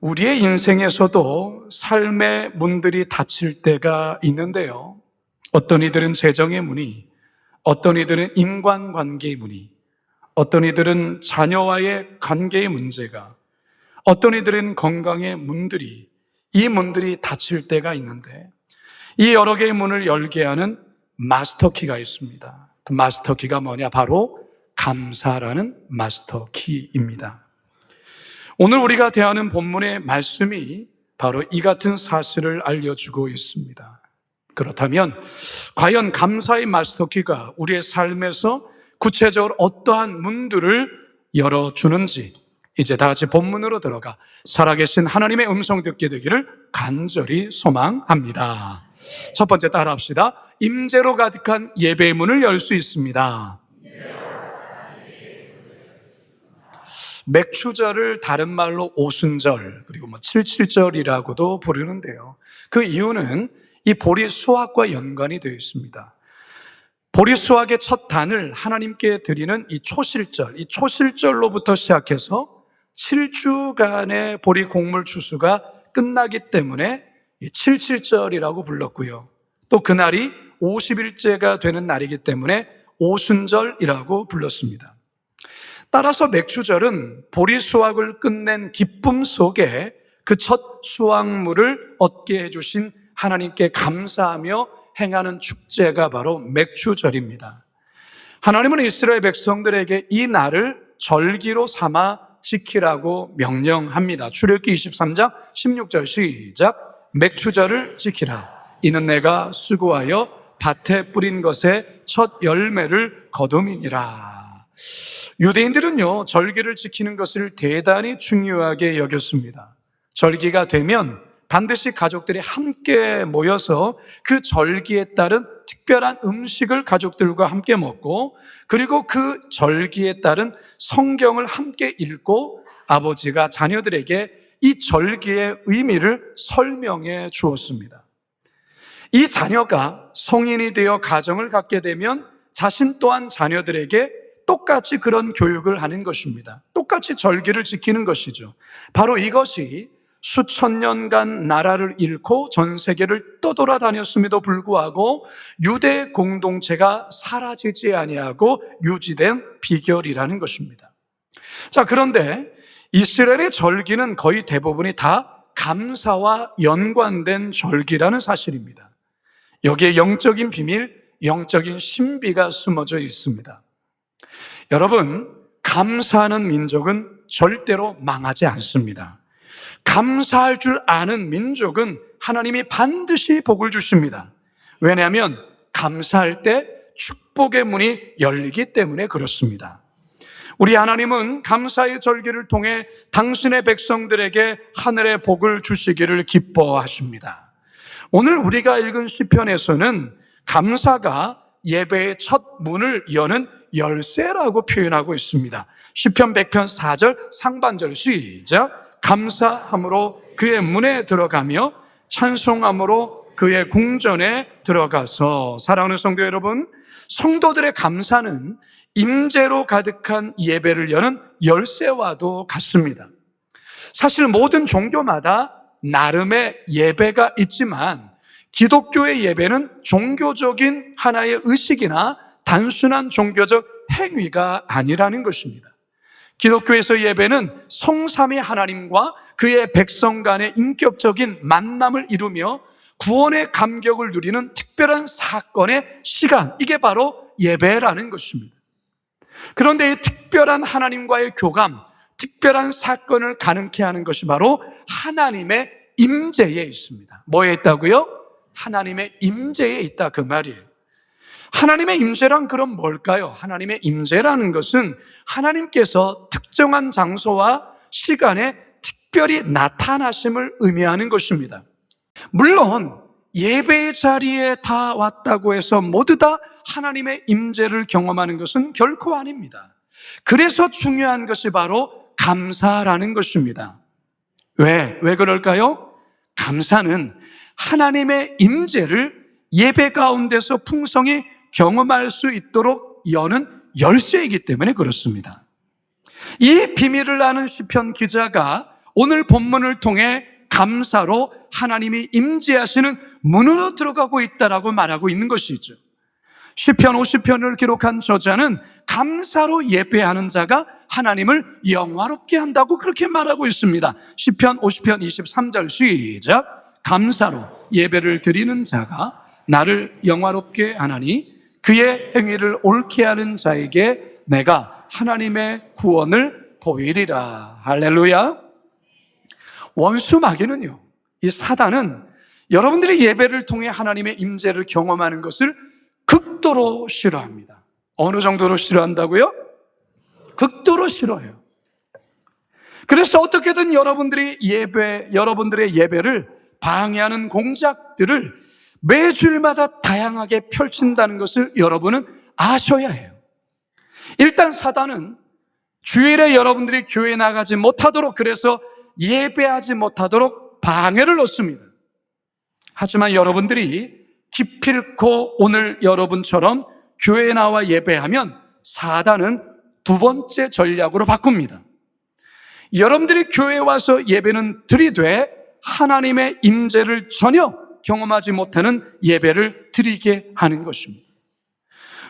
우리의 인생에서도 삶의 문들이 닫힐 때가 있는데요. 어떤 이들은 재정의 문이, 어떤 이들은 인간관계의 문이, 어떤 이들은 자녀와의 관계의 문제가, 어떤 이들은 건강의 문들이, 이 문들이 닫힐 때가 있는데, 이 여러 개의 문을 열게 하는 마스터키가 있습니다. 그 마스터키가 뭐냐? 바로 감사라는 마스터키입니다. 오늘 우리가 대하는 본문의 말씀이 바로 이 같은 사실을 알려주고 있습니다. 그렇다면 과연 감사의 마스터키가 우리의 삶에서 구체적으로 어떠한 문들을 열어주는지, 이제 다 같이 본문으로 들어가 살아계신 하나님의 음성 듣게 되기를 간절히 소망합니다. 첫 번째 따라합시다. 임재로 가득한 예배의 문을 열 수 있습니다. 맥추절을 다른 말로 오순절, 그리고 칠칠절이라고도 부르는데요. 그 이유는 이 보리 수확과 연관이 되어 있습니다. 보리 수확의 첫 단을 하나님께 드리는 이 초실절, 이 초실절로부터 시작해서 7주간의 보리 곡물 추수가 끝나기 때문에 칠칠절이라고 불렀고요. 또 그날이 50일째가 되는 날이기 때문에 오순절이라고 불렀습니다. 따라서 맥추절은 보리 수확을 끝낸 기쁨 속에 그 첫 수확물을 얻게 해주신 하나님께 감사하며 행하는 축제가 바로 맥추절입니다. 하나님은 이스라엘 백성들에게 이 날을 절기로 삼아 지키라고 명령합니다. 출애굽기 23장 16절 시작. 맥추절을 지키라. 이는 내가 수고하여 밭에 뿌린 것의 첫 열매를 거둠이니라. 유대인들은요, 절기를 지키는 것을 대단히 중요하게 여겼습니다. 절기가 되면 반드시 가족들이 함께 모여서 그 절기에 따른 특별한 음식을 가족들과 함께 먹고, 그리고 그 절기에 따른 성경을 함께 읽고 아버지가 자녀들에게 이 절기의 의미를 설명해 주었습니다. 이 자녀가 성인이 되어 가정을 갖게 되면 자신 또한 자녀들에게 똑같이 그런 교육을 하는 것입니다. 똑같이 절기를 지키는 것이죠. 바로 이것이 수천 년간 나라를 잃고 전 세계를 떠돌아다녔음에도 불구하고 유대 공동체가 사라지지 아니하고 유지된 비결이라는 것입니다. 자, 그런데 이스라엘의 절기는 거의 대부분이 다 감사와 연관된 절기라는 사실입니다. 여기에 영적인 비밀, 영적인 신비가 숨어져 있습니다. 여러분, 감사하는 민족은 절대로 망하지 않습니다. 감사할 줄 아는 민족은 하나님이 반드시 복을 주십니다. 왜냐하면 감사할 때 축복의 문이 열리기 때문에 그렇습니다. 우리 하나님은 감사의 절기를 통해 당신의 백성들에게 하늘의 복을 주시기를 기뻐하십니다. 오늘 우리가 읽은 시편에서는 감사가 예배의 첫 문을 여는 열쇠라고 표현하고 있습니다. 시편 100편 4절 상반절 시작. 감사함으로 그의 문에 들어가며 찬송함으로 그의 궁전에 들어가서. 사랑하는 성도 여러분, 성도들의 감사는 임재로 가득한 예배를 여는 열쇠와도 같습니다. 사실 모든 종교마다 나름의 예배가 있지만 기독교의 예배는 종교적인 하나의 의식이나 단순한 종교적 행위가 아니라는 것입니다. 기독교에서 예배는 성삼위 하나님과 그의 백성 간의 인격적인 만남을 이루며 구원의 감격을 누리는 특별한 사건의 시간, 이게 바로 예배라는 것입니다. 그런데 이 특별한 하나님과의 교감, 특별한 사건을 가능케 하는 것이 바로 하나님의 임재에 있습니다. 뭐에 있다고요? 하나님의 임재에 있다, 그 말이에요. 하나님의 임재란 그럼 뭘까요? 하나님의 임재라는 것은 하나님께서 특정한 장소와 시간에 특별히 나타나심을 의미하는 것입니다. 물론 예배의 자리에 다 왔다고 해서 모두 다 하나님의 임재를 경험하는 것은 결코 아닙니다. 그래서 중요한 것이 바로 감사라는 것입니다. 왜 그럴까요? 감사는 하나님의 임재를 예배 가운데서 풍성히 경험할 수 있도록 여는 열쇠이기 때문에 그렇습니다. 이 비밀을 아는 시편 기자가 오늘 본문을 통해 감사로 하나님이 임재하시는 문으로 들어가고 있다라고 말하고 있는 것이죠. 시편 50편을 기록한 저자는 감사로 예배하는 자가 하나님을 영화롭게 한다고 그렇게 말하고 있습니다. 시편 50편 23절 시작. 감사로 예배를 드리는 자가 나를 영화롭게 하나니 그의 행위를 옳게 하는 자에게 내가 하나님의 구원을 보이리라. 할렐루야. 원수 마귀는요, 이 사단은 여러분들이 예배를 통해 하나님의 임재를 경험하는 것을 극도로 싫어합니다. 어느 정도로 싫어한다고요? 극도로 싫어해요. 그래서 어떻게든 여러분들의 예배를 방해하는 공작들을 매주일마다 다양하게 펼친다는 것을 여러분은 아셔야 해요. 일단 사단은 주일에 여러분들이 교회에 나가지 못하도록, 그래서 예배하지 못하도록 방해를 놓습니다. 하지만 여러분들이 기필코 오늘 여러분처럼 교회에 나와 예배하면 사단은 두 번째 전략으로 바꿉니다. 여러분들이 교회에 와서 예배는 드리되 하나님의 임재를 전혀 경험하지 못하는 예배를 드리게 하는 것입니다.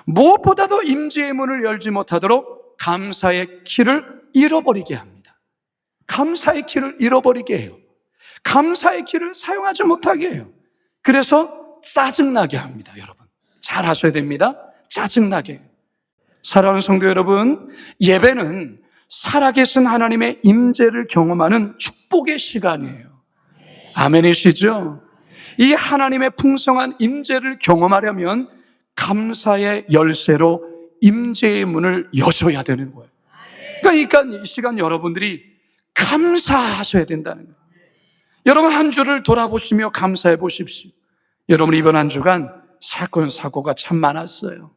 무엇보다도 임재의 문을 열지 못하도록 감사의 키를 잃어버리게 합니다. 감사의 키를 잃어버리게 해요. 감사의 키를 사용하지 못하게 해요. 그래서 짜증나게 합니다. 여러분 잘 아셔야 됩니다. 짜증나게. 사랑하는 성도 여러분, 예배는 살아계신 하나님의 임재를 경험하는 축복의 시간이에요. 아멘이시죠? 이 하나님의 풍성한 임재를 경험하려면 감사의 열쇠로 임재의 문을 여셔야 되는 거예요. 그러니까 이 시간 여러분들이 감사하셔야 된다는 거예요. 여러분 한 주를 돌아보시며 감사해 보십시오. 여러분 이번 한 주간 사건 사고가 참 많았어요.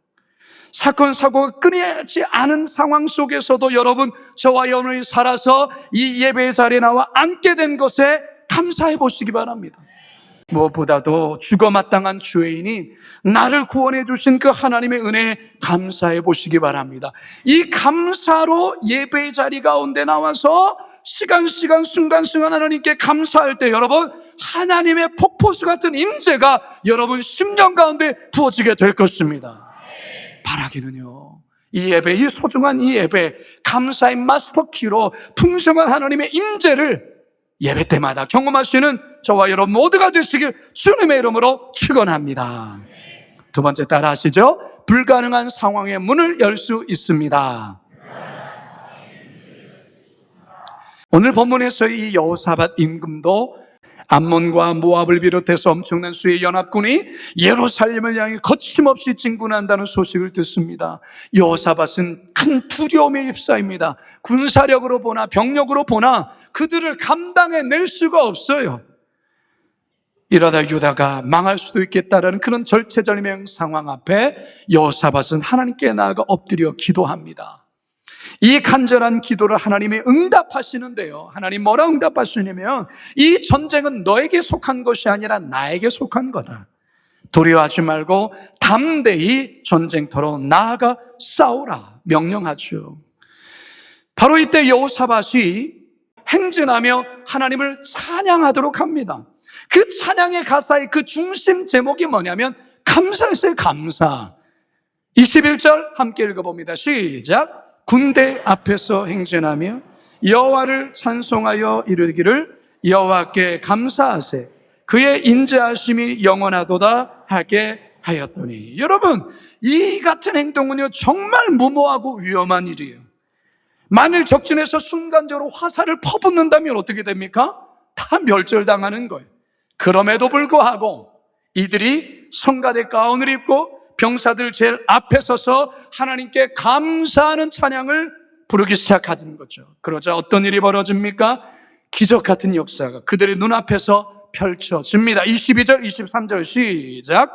사건 사고가 끊이지 않은 상황 속에서도 여러분 저와 여러분이 살아서 이 예배의 자리에 나와 앉게 된 것에 감사해 보시기 바랍니다. 무엇보다도 죽어마땅한 죄인이 나를 구원해 주신 그 하나님의 은혜에 감사해 보시기 바랍니다. 이 감사로 예배의 자리 가운데 나와서 시간 순간 하나님께 감사할 때 여러분 하나님의 폭포수 같은 임재가 여러분 심령 가운데 부어지게 될 것입니다. 바라기는요, 이 예배, 이 소중한 이 예배, 감사의 마스터키로 풍성한 하나님의 임재를 예배 때마다 경험하시는 저와 여러분 모두가 되시길 주님의 이름으로 축원합니다. 두 번째 따라 하시죠. 불가능한 상황의 문을 열 수 있습니다. 오늘 본문에서의 이 여호사밧 임금도 암몬과 모압을 비롯해서 엄청난 수의 연합군이 예루살렘을 향해 거침없이 진군한다는 소식을 듣습니다. 여호사밧은 큰 두려움에 휩싸입니다. 군사력으로 보나 병력으로 보나 그들을 감당해낼 수가 없어요. 이러다 유다가 망할 수도 있겠다라는 그런 절체절명 상황 앞에 여호사밧은 하나님께 나아가 엎드려 기도합니다. 이 간절한 기도를 하나님이 응답하시는데요, 하나님 뭐라 응답하시냐면 이 전쟁은 너에게 속한 것이 아니라 나에게 속한 거다. 두려워하지 말고 담대히 전쟁터로 나아가 싸우라 명령하죠. 바로 이때 여호사밧이 행진하며 하나님을 찬양하도록 합니다. 그 찬양의 가사의 그 중심 제목이 뭐냐면 감사였어요. 감사. 21절 함께 읽어봅니다. 시작. 군대 앞에서 행진하며 여호와를 찬송하여 이르기를 여호와께 감사하세 그의 인자하심이 영원하도다 하게 하였더니. 여러분 이 같은 행동은요 정말 무모하고 위험한 일이에요. 만일 적진에서 순간적으로 화살을 퍼붓는다면 어떻게 됩니까? 다 멸절당하는 거예요. 그럼에도 불구하고 이들이 성가대 가운을 입고 병사들 제일 앞에 서서 하나님께 감사하는 찬양을 부르기 시작하는 거죠. 그러자 어떤 일이 벌어집니까? 기적 같은 역사가 그들의 눈앞에서 펼쳐집니다. 22절 23절 시작.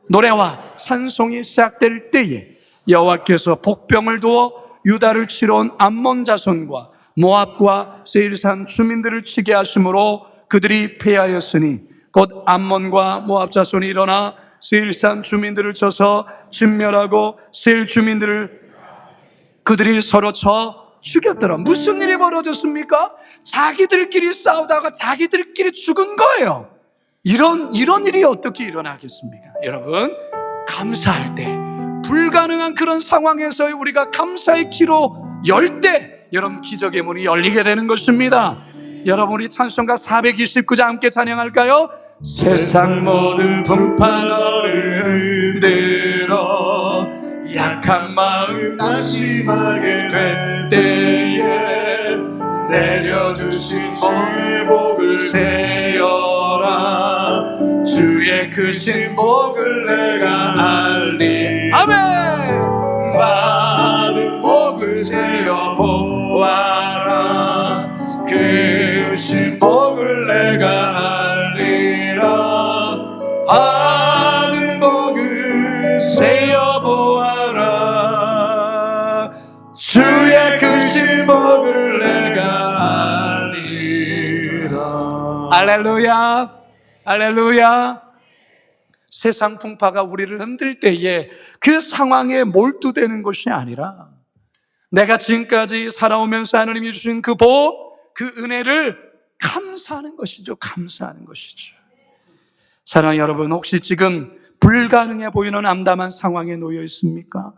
노래와 찬송이 시작될 때에 여호와께서 복병을 두어 유다를 치러 온 암몬 자손과 모압과 세일산 주민들을 치게 하심으로 그들이 패하였으니 곧 암몬과 모압 자손이 일어나 세일산 주민들을 쳐서 진멸하고 세일 주민들을 그들이 서로 쳐 죽였더라. 무슨 일이 벌어졌습니까? 자기들끼리 싸우다가 자기들끼리 죽은 거예요. 이런 일이 어떻게 일어나겠습니까? 여러분, 감사할 때, 불가능한 그런 상황에서 우리가 감사의 키로 열 때, 여러분, 기적의 문이 열리게 되는 것입니다. 여러분, 우리 찬송가 429장 함께 찬양할까요? 세상 모든 분파 너를 흔들어 약한 마음 낙심하게 될 때에 내려주신 주의 복을 세어라. 주의 크신 복을 내가 알리. 아멘. 받은 복을 세어 보아라. 크신 복을 내가 알리라. 받은 복을 세어 보아라. 주의 크신 복을 내가 알리라. 할렐루야, 할렐루야. 세상 풍파가 우리를 흔들 때에 그 상황에 몰두되는 것이 아니라 내가 지금까지 살아오면서 하나님이 주신 그 복, 그 은혜를 감사하는 것이죠. 감사하는 것이죠. 사랑하는 여러분, 혹시 지금 불가능해 보이는 암담한 상황에 놓여 있습니까?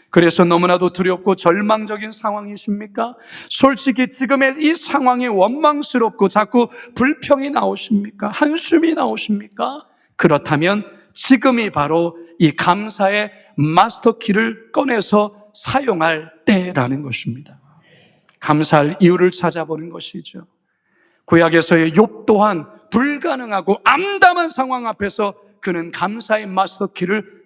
그래서 너무나도 두렵고 절망적인 상황이십니까? 솔직히 지금의 이 상황이 원망스럽고 자꾸 불평이 나오십니까? 한숨이 나오십니까? 그렇다면 지금이 바로 이 감사의 마스터키를 꺼내서 사용할 때라는 것입니다. 감사할 이유를 찾아보는 것이죠. 구약에서의 욥 또한 불가능하고 암담한 상황 앞에서 그는 감사의 마스터키를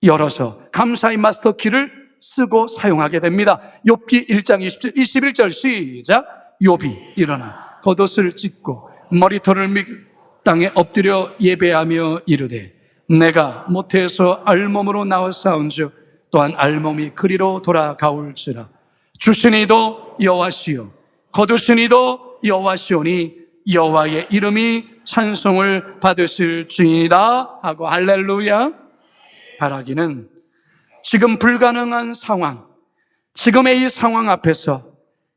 열어서 감사의 마스터키를 쓰고 사용하게 됩니다. 욥기 1장 21절 시작. 욥이 일어나 겉옷을 찢고 머리털을 땅에 엎드려 예배하며 이르되 내가 모태에서 알몸으로 나왔사온즉 또한 알몸이 그리로 돌아가올지라. 주시니도 여호와시요 거두시니도 여호와시오니 여호와의 이름이 찬송을 받으실 주이다 하고 할렐루야. 바라기는 지금 불가능한 상황, 지금의 이 상황 앞에서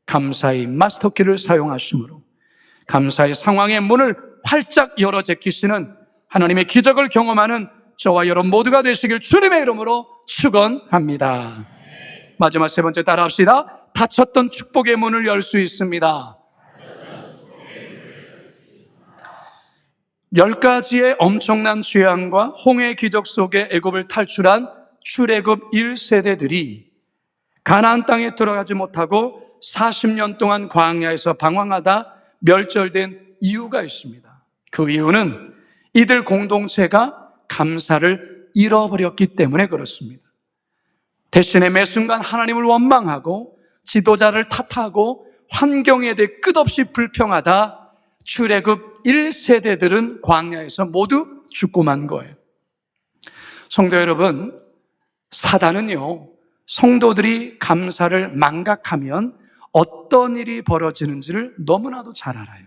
감사의 마스터키를 사용하심으로 감사의 상황의 문을 활짝 열어 제키시는 하나님의 기적을 경험하는 저와 여러분 모두가 되시길 주님의 이름으로 축원합니다. 마지막 세 번째 따라합시다. 닫혔던 축복의 문을 열 수 있습니다. 10가지의 엄청난 재앙과 홍해 기적 속에 애굽을 탈출한 출애굽 1세대들이 가나안 땅에 들어가지 못하고 40년 동안 광야에서 방황하다 멸절된 이유가 있습니다. 그 이유는 이들 공동체가 감사를 잃어버렸기 때문에 그렇습니다. 대신에 매 순간 하나님을 원망하고 지도자를 탓하고 환경에 대해 끝없이 불평하다 출애굽 1세대들은 광야에서 모두 죽고 만 거예요. 성도 여러분, 사단은요, 성도들이 감사를 망각하면 어떤 일이 벌어지는지를 너무나도 잘 알아요.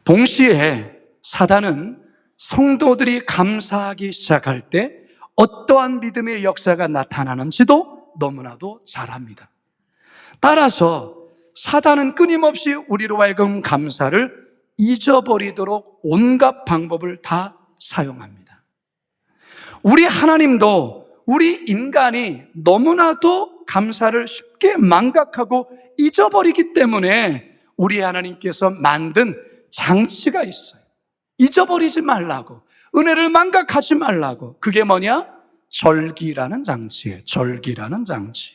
동시에 사단은 성도들이 감사하기 시작할 때 어떠한 믿음의 역사가 나타나는지도 너무나도 잘 압니다. 따라서 사단은 끊임없이 우리로 하여금 감사를 잊어버리도록 온갖 방법을 다 사용합니다. 우리 하나님도 우리 인간이 너무나도 감사를 쉽게 망각하고 잊어버리기 때문에 우리 하나님께서 만든 장치가 있어요. 잊어버리지 말라고, 은혜를 망각하지 말라고. 그게 뭐냐? 절기라는 장치예요. 절기라는 장치.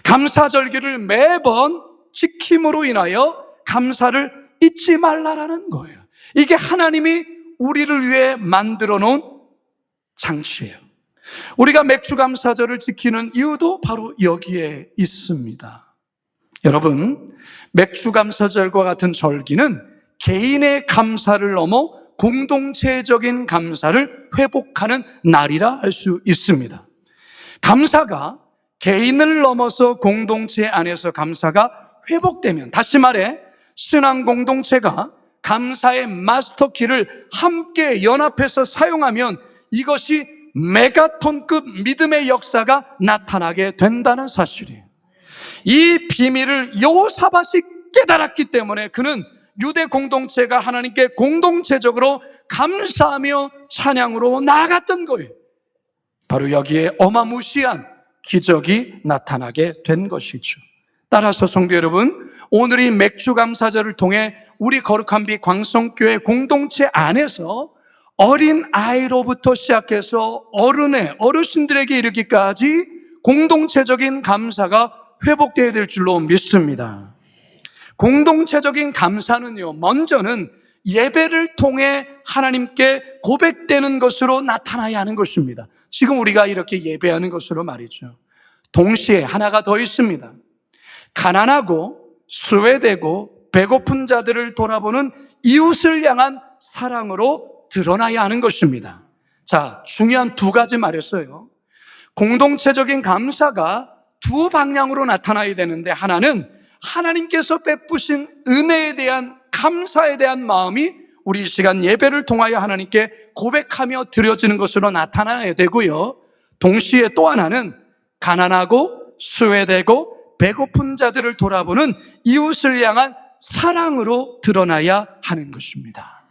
감사절기를 매번 지킴으로 인하여 감사를 잊지 말라라는 거예요. 이게 하나님이 우리를 위해 만들어 놓은 장치예요. 우리가 맥주감사절을 지키는 이유도 바로 여기에 있습니다. 여러분, 맥주감사절과 같은 절기는 개인의 감사를 넘어 공동체적인 감사를 회복하는 날이라 할 수 있습니다. 감사가 개인을 넘어서 공동체 안에서 감사가 회복되면, 다시 말해 신앙 공동체가 감사의 마스터키를 함께 연합해서 사용하면 이것이 메가톤급 믿음의 역사가 나타나게 된다는 사실이에요. 이 비밀을 여호사밧이 깨달았기 때문에 그는 유대 공동체가 하나님께 공동체적으로 감사하며 찬양으로 나아갔던 거예요. 바로 여기에 어마무시한 기적이 나타나게 된 것이죠. 따라서 성도 여러분, 오늘 이 맥주감사절을 통해 우리 거룩한 빛 광성교회 공동체 안에서 어린 아이로부터 시작해서 어르신들에게 이르기까지 공동체적인 감사가 회복되어야 될 줄로 믿습니다. 공동체적인 감사는요, 먼저는 예배를 통해 하나님께 고백되는 것으로 나타나야 하는 것입니다. 지금 우리가 이렇게 예배하는 것으로 말이죠. 동시에 하나가 더 있습니다. 가난하고 소외되고 배고픈 자들을 돌아보는 이웃을 향한 사랑으로 드러나야 하는 것입니다. 자, 중요한 두 가지 말했어요. 공동체적인 감사가 두 방향으로 나타나야 되는데, 하나는 하나님께서 베푸신 은혜에 대한 감사에 대한 마음이 우리 이 시간 예배를 통하여 하나님께 고백하며 드려지는 것으로 나타나야 되고요. 동시에 또 하나는 가난하고 소외되고 배고픈 자들을 돌아보는 이웃을 향한 사랑으로 드러나야 하는 것입니다.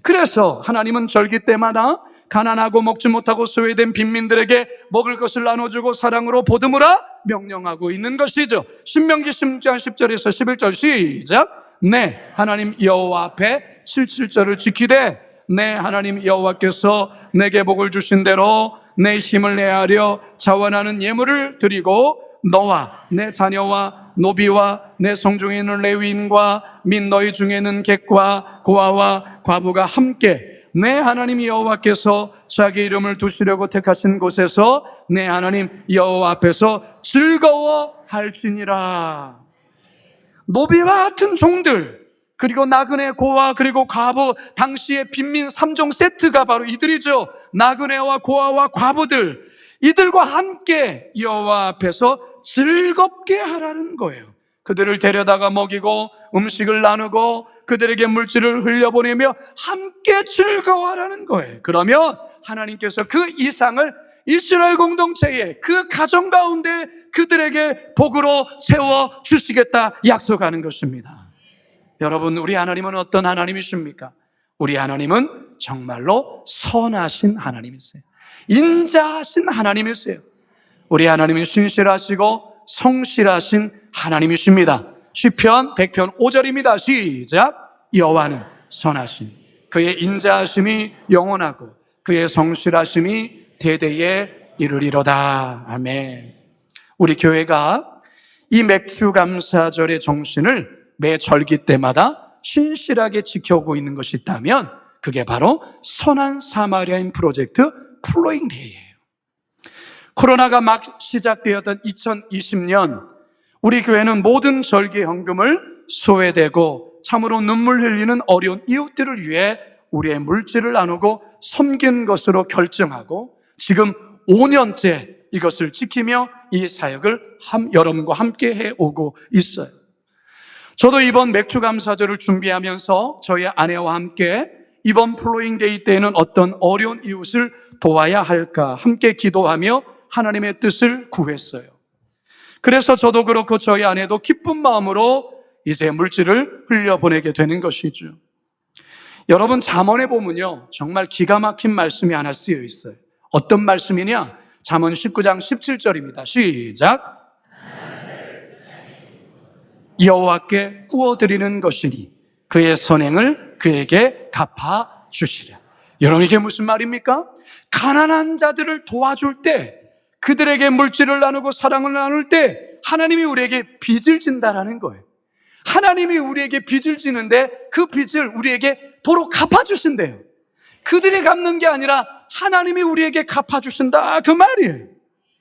그래서 하나님은 절기 때마다 가난하고 먹지 못하고 소외된 빈민들에게 먹을 것을 나눠주고 사랑으로 보듬으라 명령하고 있는 것이죠. 신명기 10장 10절에서 11절 시작. 네, 하나님 여호와 앞에 77절을 지키되 내 하나님 여호와께서 내게 복을 주신 대로 내 힘을 내하려 자원하는 예물을 드리고 너와 내 자녀와 노비와 내 성중에 있는 레위인과 및 너희 중에는 객과 고아와 과부가 함께 내 하나님 여호와께서 자기 이름을 두시려고 택하신 곳에서 내 하나님 여호와 앞에서 즐거워할지니라. 노비와 같은 종들, 그리고 나그네, 고아, 그리고 과부, 당시의 빈민 3종 세트가 바로 이들이죠. 나그네와 고아와 과부들, 이들과 함께 여호와 앞에서 즐겁게 하라는 거예요. 그들을 데려다가 먹이고 음식을 나누고 그들에게 물질을 흘려보내며 함께 즐거워하라는 거예요. 그러면 하나님께서 그 이상을 이스라엘 공동체에, 그 가정 가운데 그들에게 복으로 채워주시겠다 약속하는 것입니다. 여러분, 우리 하나님은 어떤 하나님이십니까? 우리 하나님은 정말로 선하신 하나님이세요. 인자하신 하나님이세요. 우리 하나님은 신실하시고 성실하신 하나님이십니다. 시편 100편 5절입니다. 시작. 여호와는 선하시니 그의 인자하심이 영원하고 그의 성실하심이 대대에 이르리로다. 아멘. 우리 교회가 이 맥주감사절의 정신을 매 절기 때마다 신실하게 지켜오고 있는 것이 있다면 그게 바로 선한 사마리아인 프로젝트 플로잉데이예요. 코로나가 막 시작되었던 2020년 우리 교회는 모든 절기 헌금을 소외되고 참으로 눈물 흘리는 어려운 이웃들을 위해 우리의 물질을 나누고 섬긴 것으로 결정하고 지금 5년째 이것을 지키며 이 사역을 여러분과 함께 해오고 있어요. 저도 이번 맥주감사절을 준비하면서 저희 아내와 함께 이번 플로잉데이 때에는 어떤 어려운 이웃을 도와야 할까 함께 기도하며 하나님의 뜻을 구했어요. 그래서 저도 그렇고 저희 아내도 기쁜 마음으로 이제 물질을 흘려보내게 되는 것이죠. 여러분, 잠언에 보면요 정말 기가 막힌 말씀이 하나 쓰여 있어요. 어떤 말씀이냐? 잠언 19장 17절입니다. 시작. 여호와께 구워드리는 것이니 그의 선행을 그에게 갚아주시랴. 여러분, 이게 무슨 말입니까? 가난한 자들을 도와줄 때, 그들에게 물질을 나누고 사랑을 나눌 때 하나님이 우리에게 빚을 진다라는 거예요. 하나님이 우리에게 빚을 지는데 그 빚을 우리에게 도로 갚아주신대요. 그들이 갚는 게 아니라 하나님이 우리에게 갚아주신다, 그 말이에요.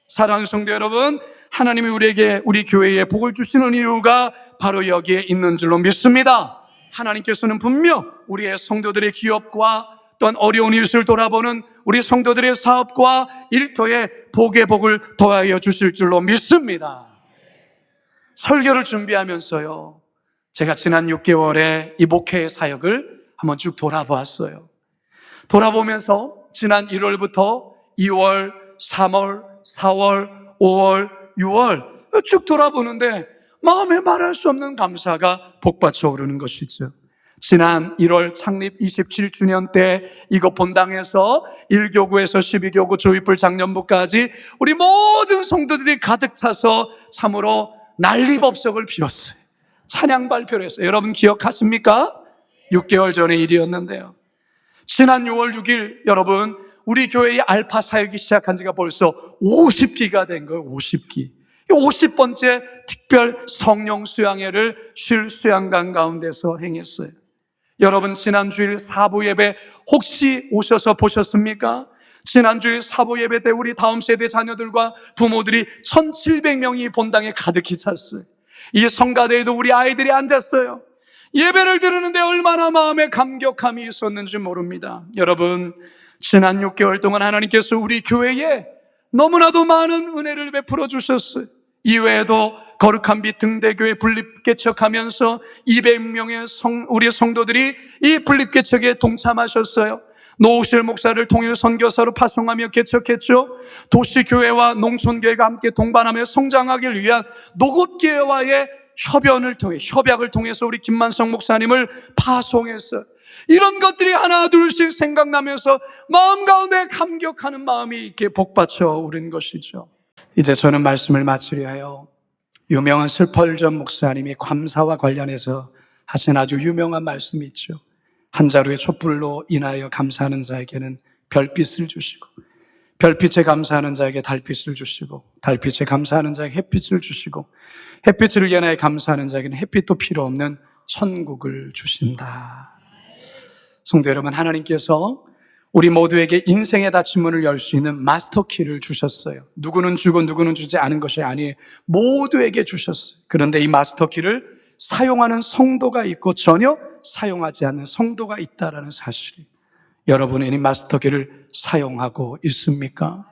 사랑하는 성도 여러분, 하나님이 우리에게, 우리 교회에 복을 주시는 이유가 바로 여기에 있는 줄로 믿습니다. 하나님께서는 분명 우리의 성도들의 기업과 또한 어려운 이웃을 돌아보는 우리 성도들의 사업과 일터에 복의 복을 더하여 주실 줄로 믿습니다. 설교를 준비하면서요, 제가 지난 6개월에 이 목회 사역을 한번 쭉 돌아보았어요. 돌아보면서 지난 1월부터 2월, 3월, 4월, 5월, 6월 쭉 돌아보는데 마음에 말할 수 없는 감사가 복받쳐 오르는 것이죠. 지난 1월 창립 27주년 때 이곳 본당에서 1교구에서 12교구 조이풀 장년부까지 우리 모든 성도들이 가득 차서 참으로 난리법석을 피웠어요. 찬양 발표를 했어요. 여러분 기억하십니까? 6개월 전의 일이었는데요. 지난 6월 6일 여러분 우리 교회의 알파 사역이 시작한 지가 벌써 50기가 된 거예요. 50기. 50번째 특별 성령 수양회를 쉴 수양관 가운데서 행했어요. 여러분 지난 주일 사부 예배 혹시 오셔서 보셨습니까? 지난 주일 사부 예배 때 우리 다음 세대 자녀들과 부모들이 1700명이 본당에 가득히 찼어요. 이 성가대에도 우리 아이들이 앉았어요. 예배를 드리는데 얼마나 마음에 감격함이 있었는지 모릅니다. 여러분 지난 6개월 동안 하나님께서 우리 교회에 너무나도 많은 은혜를 베풀어 주셨어요. 이외에도 거룩한 빛 등대교회 분립개척하면서 200명의 우리 성도들이 이 분립개척에 동참하셨어요. 노우실 목사를 통일 선교사로 파송하며 개척했죠. 도시교회와 농촌교회가 함께 동반하며 성장하기를 위한 노굿교회와의 협약을 통해서 우리 김만성 목사님을 파송했어요. 이런 것들이 하나 둘씩 생각나면서 마음 가운데 감격하는 마음이 이렇게 복받쳐 오른 것이죠. 이제 저는 말씀을 마치려 해요. 유명한 슬펄전 목사님이 감사와 관련해서 하신 아주 유명한 말씀이 있죠. 한 자루의 촛불로 인하여 감사하는 자에게는 별빛을 주시고 별빛에 감사하는 자에게 달빛을 주시고 달빛에 감사하는 자에게 햇빛을 주시고 햇빛을 인하여 감사하는 자에게는 햇빛도 필요 없는 천국을 주신다. 성도 여러분, 하나님께서 우리 모두에게 인생의 닫힌문을 열 수 있는 마스터키를 주셨어요. 누구는 주고 누구는 주지 않은 것이 아니에요. 모두에게 주셨어요. 그런데 이 마스터키를 사용하는 성도가 있고 전혀 사용하지 않는 성도가 있다는 사실이, 여러분은 이 마스터키를 사용하고 있습니까?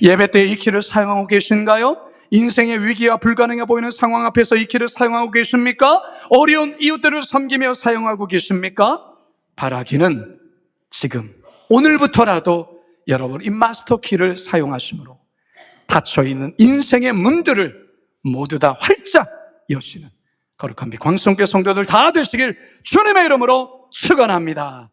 예배 때 이 키를 사용하고 계신가요? 인생의 위기와 불가능해 보이는 상황 앞에서 이 키를 사용하고 계십니까? 어려운 이웃들을 섬기며 사용하고 계십니까? 바라기는 지금 오늘부터라도 여러분 이 마스터키를 사용하심으로 닫혀있는 인생의 문들을 모두 다 활짝 여시는 거룩한 빛 광성교회 성도들 다 되시길 주님의 이름으로 축원합니다.